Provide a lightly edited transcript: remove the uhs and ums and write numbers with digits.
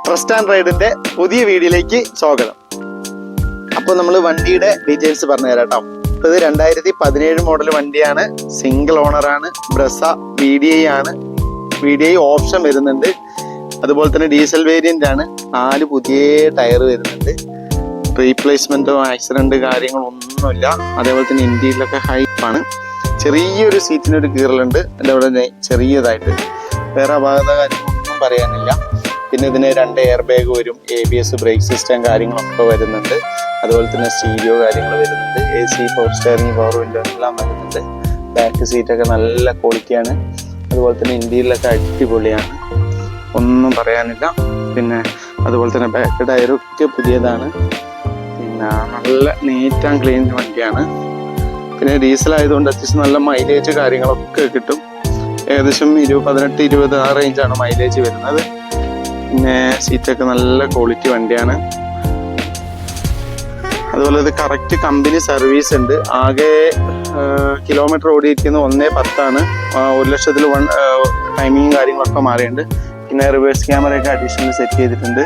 Trust and റൈഡിന്റെ പുതിയ വീഡിയോയിലേക്ക് സ്വാഗതം. അപ്പോൾ നമ്മൾ വണ്ടിയുടെ ഡീറ്റെയിൽസ് പറഞ്ഞു തരാം കേട്ടോ. അപ്പോൾ ഇത് 2017 മോഡൽ വണ്ടിയാണ്, സിംഗിൾ ഓണറാണ്, ബ്രസ VDI ആണ്. VDI ഓപ്ഷൻ വരുന്നുണ്ട്. അതുപോലെ തന്നെ ഡീസൽ വേരിയന്റ് ആണ്. 4 പുതിയ ടയർ വരുന്നുണ്ട്. റീപ്ലേസ്മെന്റോ ആക്സിഡന്റ് കാര്യങ്ങളോ ഒന്നുമില്ല. അതേപോലെ തന്നെ ഇന്ത്യയിലൊക്കെ ഹൈപ്പാണ്. ചെറിയൊരു സീറ്റിനൊരു കീറലുണ്ട്, അതേപോലെ ചെറിയതായിട്ട്. വേറെ അപാകത കാര്യങ്ങളൊന്നും പറയാനില്ല. പിന്നെ ഇതിന് 2 എയർ ബാഗ് വരും, ABS ബ്രേക്ക് സിസ്റ്റം കാര്യങ്ങളൊക്കെ വരുന്നുണ്ട്. അതുപോലെ തന്നെ സ്റ്റീരിയോ കാര്യങ്ങൾ വരുന്നുണ്ട്, AC power steering, power window എല്ലാം വരുന്നുണ്ട്. ബാക്ക് സീറ്റൊക്കെ നല്ല ക്വാളിറ്റിയാണ്. അതുപോലെ തന്നെ ഇന്ത്യയിലൊക്കെ അടിപൊളിയാണ്, ഒന്നും പറയാനില്ല. പിന്നെ അതുപോലെ തന്നെ ബാക്ക് ടയറൊക്കെ പുതിയതാണ്. പിന്നെ നല്ല നീറ്റ് ആൻഡ് ക്ലീൻ വണ്ടിയാണ്. പിന്നെ ഡീസൽ ആയതുകൊണ്ട് അത്യാവശ്യം നല്ല മൈലേജ് കാര്യങ്ങളൊക്കെ കിട്ടും. ഏകദേശം 18-20 ആ റേഞ്ചാണ് മൈലേജ് വരുന്നത്. പിന്നെ സീറ്റൊക്കെ നല്ല ക്വാളിറ്റി വണ്ടിയാണ്. അതുപോലെ ഇത് കറക്റ്റ് കമ്പനി സർവീസ് ഉണ്ട്. ആകെ കിലോമീറ്റർ ഓടിയിരിക്കുന്നത് 110 1,00,000 ടൈമിങ് കാര്യങ്ങളൊക്കെ മാറിയിട്ടുണ്ട്. പിന്നെ റിവേഴ്സ് ക്യാമറയൊക്കെ അഡീഷണൽ സെറ്റ് ചെയ്തിട്ടുണ്ട്.